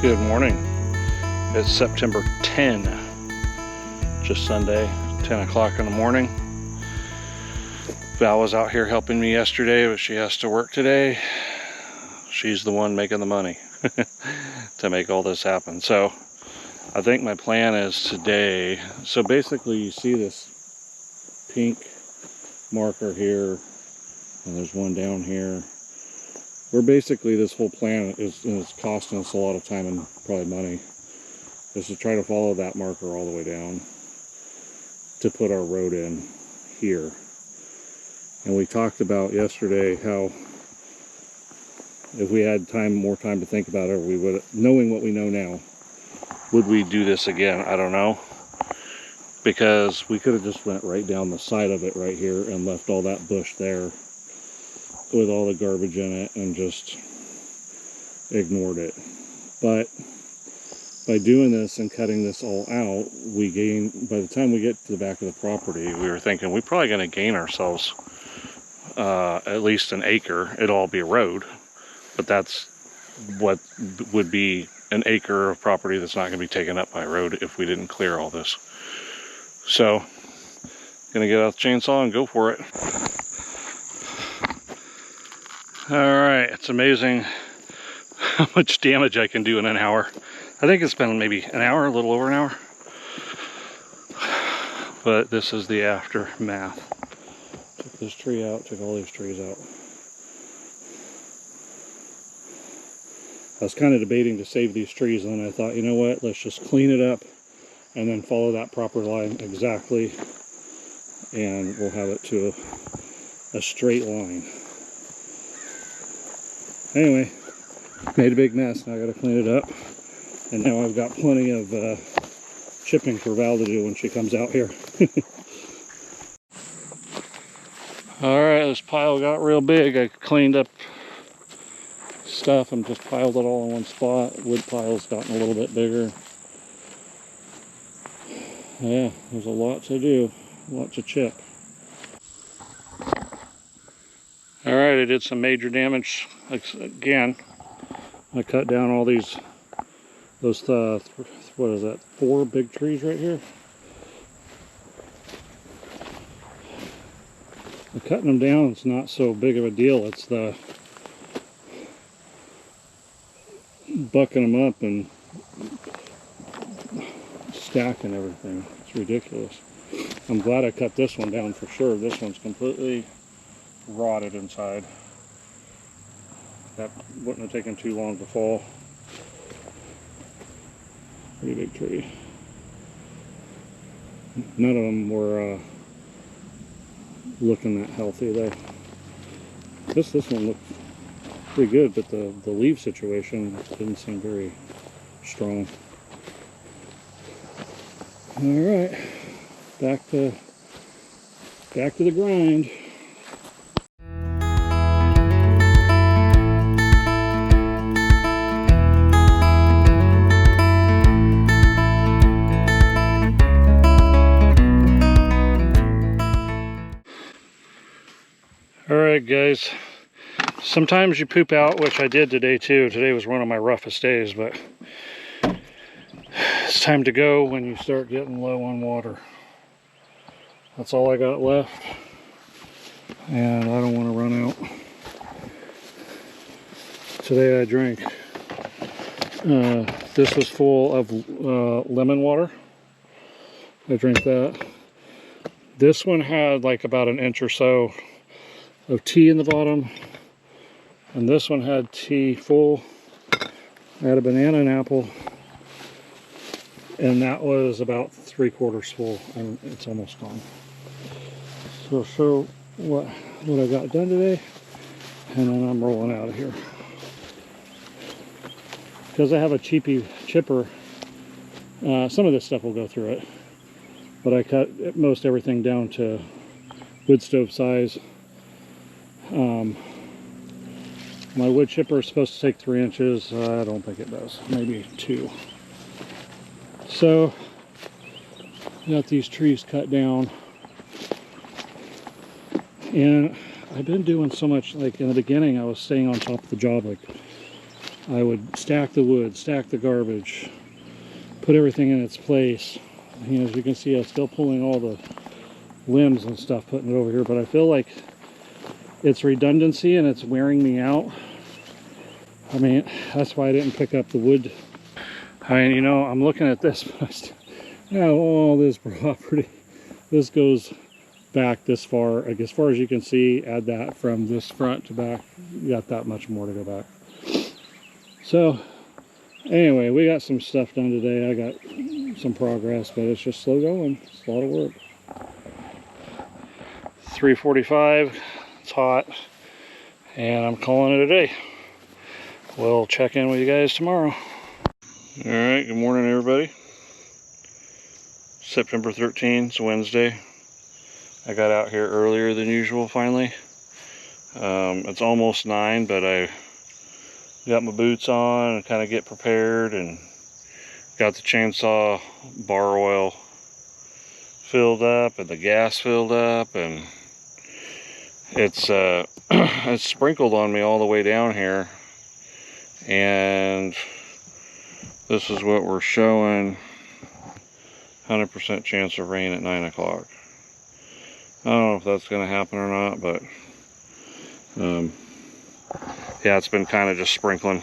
Good morning. It's September 10, just Sunday, 10 o'clock in the morning. Val was out here helping me yesterday, but she has to work today. She's the one making the money to make all this happen. So I think my plan is today, so basically you see this pink marker here, and there's one down here. We're basically, this whole plan is costing us a lot of time and probably money, is to try to follow that marker all the way down to put our road in here. And we talked about yesterday how if we had more time to think about it, we would, knowing what we know now, would we do this again? I don't know, because we could have just went right down the side of it right here and left all that bush there with all the garbage in it and just ignored it. But by doing this and cutting this all out, we gain, by the time we get to the back of the property, we were thinking we're probably going to gain ourselves at least an acre. It'll all be a road, but that's what would be an acre of property that's not going to be taken up by a road if we didn't clear all this. So, gonna get out the chainsaw and go for it. Alright, it's amazing how much damage I can do in an hour. I think it's been maybe an hour, a little over an hour. But this is the aftermath. Took this tree out, took all these trees out. I was kind of debating to save these trees, and then I thought, you know what, let's just clean it up and then follow that proper line exactly, and we'll have it to a straight line. Anyway, made a big mess. Now I gotta clean it up. And now I've got plenty of chipping for Val to do when she comes out here. Alright, this pile got real big. I cleaned up stuff and just piled it all in one spot. Wood pile's gotten a little bit bigger. Yeah, there's a lot to do. A lot to chip. Alright, I did some major damage again. I cut down all those what is that, 4 big trees right here. Cutting them down, it's not so big of a deal. It's the bucking them up and stacking everything. It's ridiculous. I'm glad I cut this one down for sure. This one's completely rotted inside. That wouldn't have taken too long to fall. Pretty big tree. None of them were looking that healthy though. This one looked pretty good, but the leaf situation didn't seem very strong. All right, back to the grind. Alright guys, sometimes you poop out, which I did today too. Today was one of my roughest days, but it's time to go when you start getting low on water. That's all I got left, and I don't want to run out. Today I drank, this was full of lemon water. I drank that. This one had like about an inch or so of tea in the bottom, and this one had tea full. I had a banana and apple, and that was about 3/4 full, and it's almost gone. So I'll show what I got done today, and then I'm rolling out of here. Because I have a cheapy chipper, some of this stuff will go through it, but I cut most everything down to wood stove size. My wood chipper is supposed to take 3 inches. I don't think it does. Maybe 2. So, got these trees cut down. And I've been doing so much, like in the beginning I was staying on top of the job like I would stack the wood, stack the garbage, put everything in its place. And as you can see, I'm still pulling all the limbs and stuff, putting it over here, but I feel like it's redundancy and it's wearing me out. I mean, that's why I didn't pick up the wood. I mean, you know, I'm looking at this, but I still have all this property. This goes back this far, like as far as you can see. Add that from this front to back, you got that much more to go back. So anyway, we got some stuff done today. I got some progress, but it's just slow going. It's a lot of work. 3:45, it's hot, and I'm calling it a day. We'll check in with you guys tomorrow. All right, good morning everybody. September 13th, it's Wednesday. I got out here earlier than usual finally. It's almost 9, but I got my boots on and kind of get prepared, and got the chainsaw bar oil filled up and the gas filled up, and it's it's sprinkled on me all the way down here, and this is what we're showing. 100% chance of rain at 9 o'clock. I don't know if that's going to happen or not, but yeah, it's been kind of just sprinkling.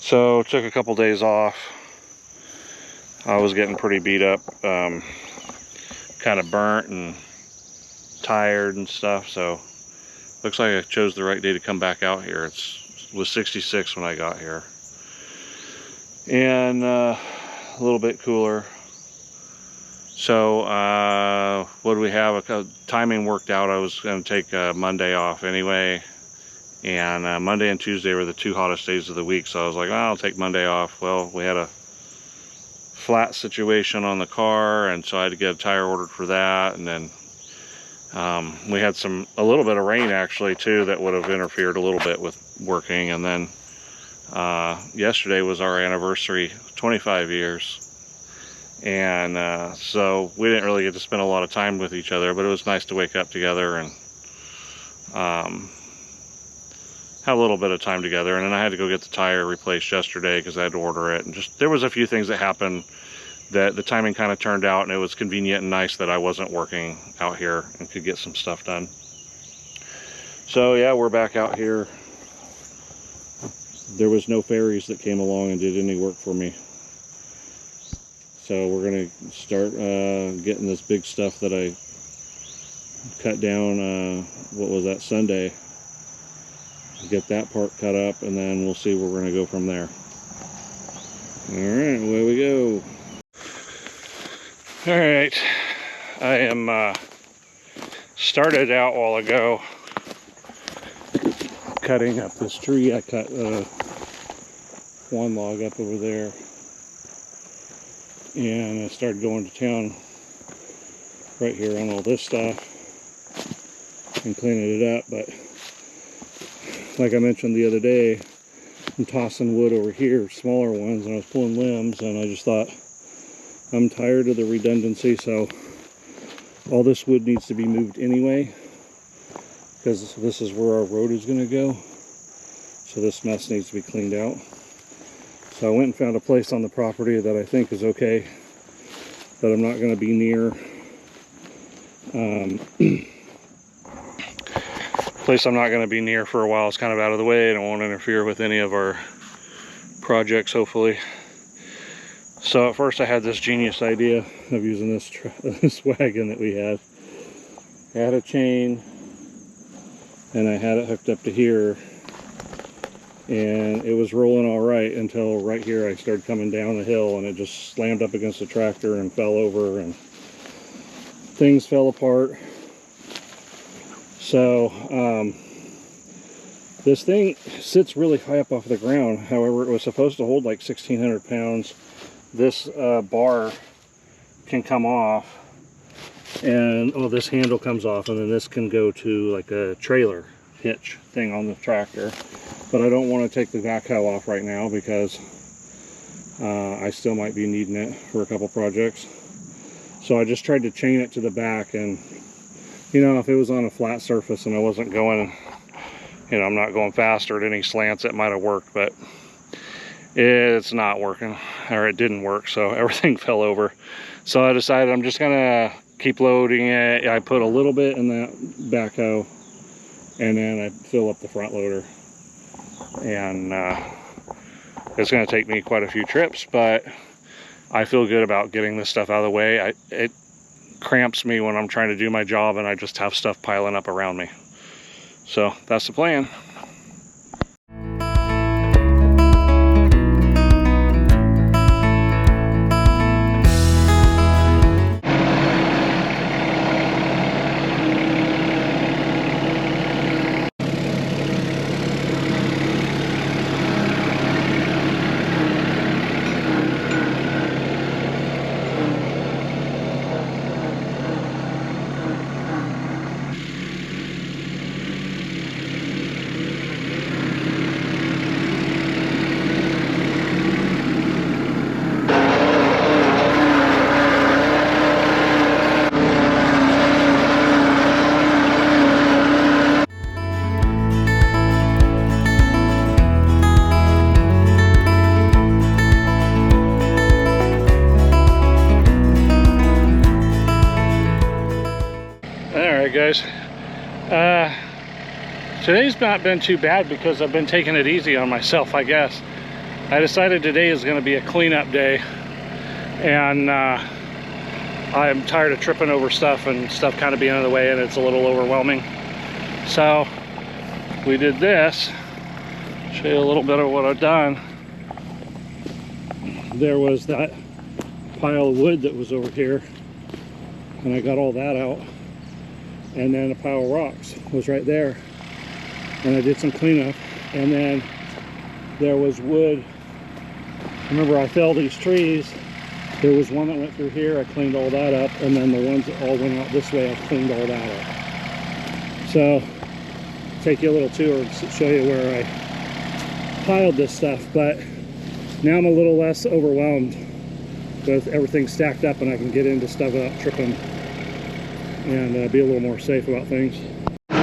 So took a couple days off. I was getting pretty beat up, kind of burnt and tired and stuff, so looks like I chose the right day to come back out here. It was 66 when I got here, and a little bit cooler. So what do we have? Timing worked out. I was going to take Monday off anyway, and Monday and Tuesday were the 2 hottest days of the week, so I was like, oh, I'll take Monday off. Well, we had a flat situation on the car, and so I had to get a tire ordered for that, and then we had a little bit of rain actually too that would have interfered a little bit with working. And then yesterday was our anniversary, 25 years, and so we didn't really get to spend a lot of time with each other, but it was nice to wake up together and have a little bit of time together. And then I had to go get the tire replaced yesterday because I had to order it, and just there was a few things that happened that the timing kind of turned out, and it was convenient and nice that I wasn't working out here and could get some stuff done. So yeah, we're back out here. There was no ferries that came along and did any work for me, so we're gonna start getting this big stuff that I cut down, what was that, Sunday. Get that part cut up, and then we'll see where we're gonna go from there. All right, away we go. All right, I am started out a while ago cutting up this tree. I cut one log up over there, and I started going to town right here on all this stuff and cleaning it up. But like I mentioned the other day, I'm tossing wood over here, smaller ones, and I was pulling limbs, and I just thought, I'm tired of the redundancy, so all this wood needs to be moved anyway, because this is where our road is going to go. So this mess needs to be cleaned out. So I went and found a place on the property that I think is okay, that I'm not going to be near. Place I'm not going to be near for a while. It's kind of out of the way, and it won't interfere with any of our projects, hopefully. So at first I had this genius idea of using this wagon that we had. I had a chain, and I had it hooked up to here, and it was rolling all right until right here I started coming down the hill, and it just slammed up against the tractor and fell over, and things fell apart. So this thing sits really high up off the ground. However, it was supposed to hold like 1,600 pounds. This bar can come off, and this handle comes off, and then this can go to like a trailer hitch thing on the tractor. But I don't want to take the backhoe off right now because I still might be needing it for a couple projects. So I just tried to chain it to the back, and you know, if it was on a flat surface and I wasn't going you know, I'm not going faster at any slants. It might have worked, but it's not working, or it didn't work, so everything fell over. So I decided I'm just gonna keep loading it. I put a little bit in that backhoe, and then I fill up the front loader. And it's gonna take me quite a few trips, but I feel good about getting this stuff out of the way. It cramps me when I'm trying to do my job and I just have stuff piling up around me. So that's the plan. Guys, today's not been too bad because I've been taking it easy on myself, I guess. I decided today is going to be a cleanup day, and I'm tired of tripping over stuff and stuff kind of being in the way, and it's a little overwhelming. So we did this. Show you a little bit of what I've done. There was that pile of wood that was over here, and I got all that out. And then a pile of rocks was right there, and I did some cleanup. And then there was wood. Remember, I felled these trees. There was one that went through here. I cleaned all that up, and then the ones that all went out this way, I cleaned all that up. So take you a little tour and show you where I piled this stuff. But now I'm a little less overwhelmed with everything stacked up, and I can get into stuff without tripping and be a little more safe about things. So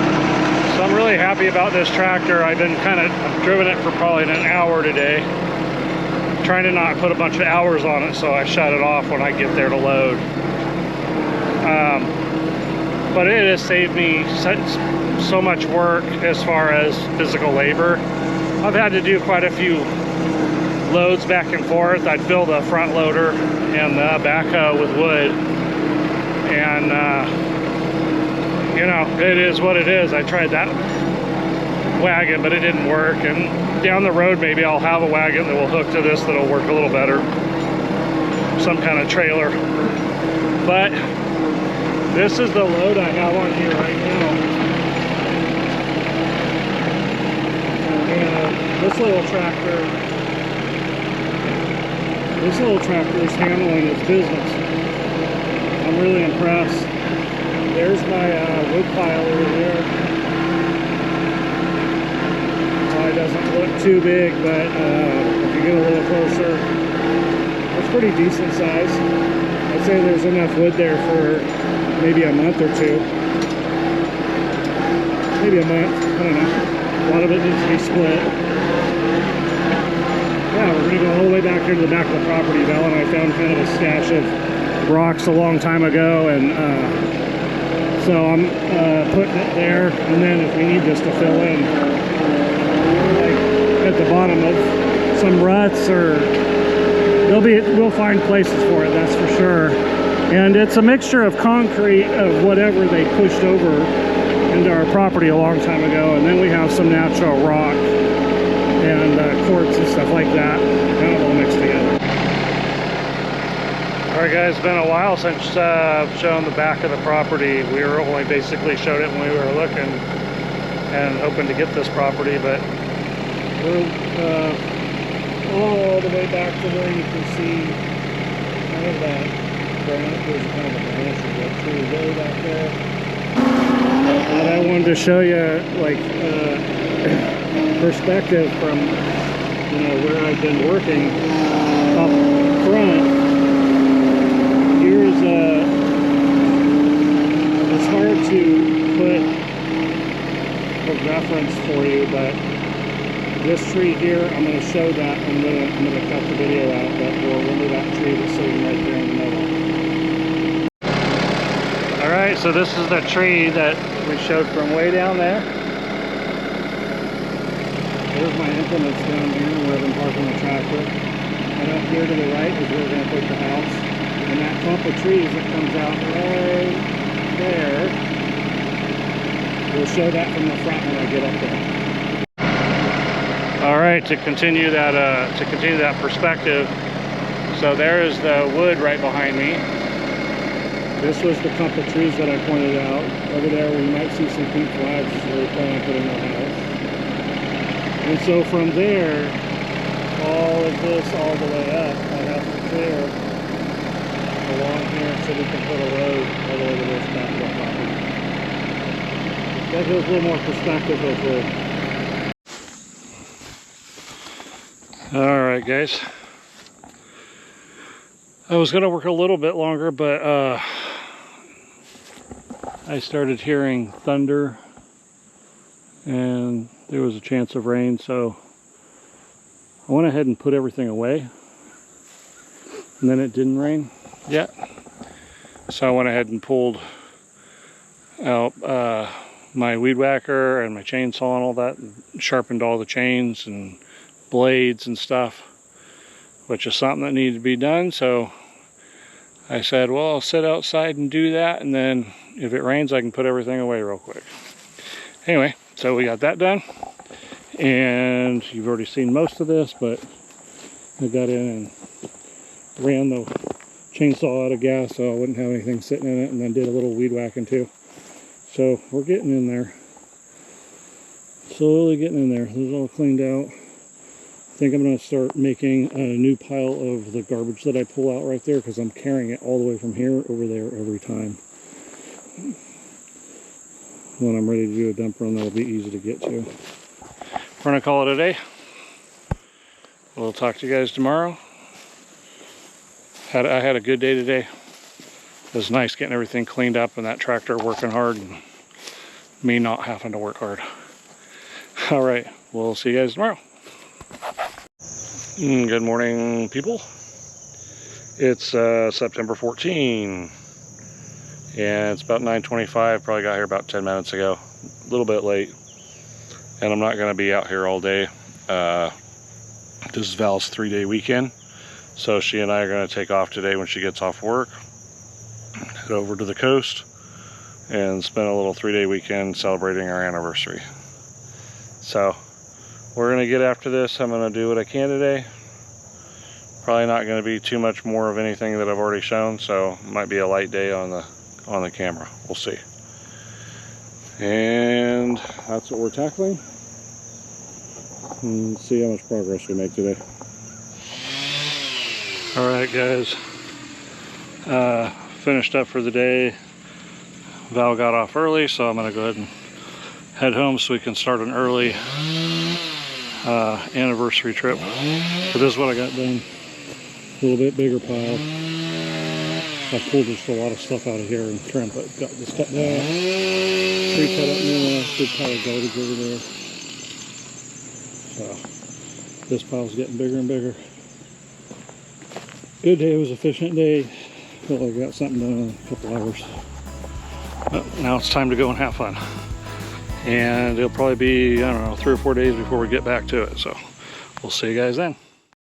I'm really happy about this tractor. I've driven it for probably an hour today, trying to not put a bunch of hours on it, so I shut it off when I get there to load. But it has saved me so much work as far as physical labor. I've had to do quite a few loads back and forth. I'd fill the front loader and the backhoe with wood, and you know, it is what it is. I tried that wagon, but it didn't work, and down the road maybe I'll have a wagon that will hook to this that'll work a little better, some kind of trailer. But this is the load I have on here right now, and this little tractor is handling its business. I'm really impressed. There's my wood pile over there. Probably doesn't look too big, but if you get a little closer, it's pretty decent size. I'd say there's enough wood there for maybe a month or two. Maybe a month, I don't know. A lot of it needs to be split. Yeah, we're gonna go all the way back here to the back of the property. Val and I found kind of a stash of rocks a long time ago, and so I'm putting it there, and then if we need this to fill in, like at the bottom of some ruts, or we'll find places for it, that's for sure. And it's a mixture of concrete of whatever they pushed over into our property a long time ago, and then we have some natural rock and quartz and stuff like that, kind of all mixed together. Alright guys, it's been a while since I've shown the back of the property. We were only basically showed it when we were looking and hoping to get this property, but we're all the way back to where you can see kind of that branch. There's kind of a branch of that tree way back there. And I wanted to show you like perspective from, you know, where I've been working up front. Here's it's hard to put a reference for you, but this tree here, I'm going to show that, and then I'm going to cut the video out, but we'll remove that tree that's sitting right there in the middle. Alright, so this is the tree that we showed from way down there. There's my implements down here where I've been parking the tractor. And up here to the right is where we're going to put the house. And that clump of trees that comes out right there, we'll show that from the front when I get up there. Alright, to continue that perspective, so there is the wood right behind me. This was the clump of trees that I pointed out. Over there where you might see some pink flags is where we plan on putting our house. And so from there, all of this all the way up, I have to clear along here so we can put a road all the way to this back of the property. That gives a little more perspective, hopefully. Alright guys. I was going to work a little bit longer, but I started hearing thunder and there was a chance of rain, so I went ahead and put everything away, and then it didn't rain yet, so I went ahead and pulled out my weed whacker and my chainsaw and all that, and sharpened all the chains and blades and stuff, which is something that needed to be done. So I said, well, I'll sit outside and do that, and then if it rains I can put everything away real quick. Anyway, so we got that done, and you've already seen most of this, but I got in and ran the chainsaw out of gas so I wouldn't have anything sitting in it, and then did a little weed whacking too. So we're getting in there, slowly getting in there. This is all cleaned out. I think I'm going to start making a new pile of the garbage that I pull out right there, because I'm carrying it all the way from here over there every time. When I'm ready to do a dump run, that'll be easy to get to. We're going to call it a day. We'll talk to you guys tomorrow. I had a good day today. It was nice getting everything cleaned up and that tractor working hard and me not having to work hard. All right, we'll see you guys tomorrow. Good morning, people. It's September 14, and it's about 9:25. Probably got here about 10 minutes ago. A little bit late, and I'm not going to be out here all day. This is Val's 3-day weekend, so she and I are going to take off today when she gets off work, head over to the coast, and spend a little 3-day weekend celebrating our anniversary. So we're going to get after this. I'm going to do what I can today. Probably not going to be too much more of anything that I've already shown, so it might be a light day on the camera. We'll see. And that's what we're tackling. And see how much progress we make today. Alright guys, finished up for the day. Val got off early, so I'm going to go ahead and head home so we can start an early anniversary trip. But this is what I got done. A little bit bigger pile. I pulled just a lot of stuff out of here and trimmed, but got this cut down. Tree cut up now, big pile of garbage over there. So this pile's getting bigger and bigger. Good day, it was an efficient day. Felt like I got something done in a couple hours. But now it's time to go and have fun. And it'll probably be, I don't know, 3 or 4 days before we get back to it. So we'll see you guys then.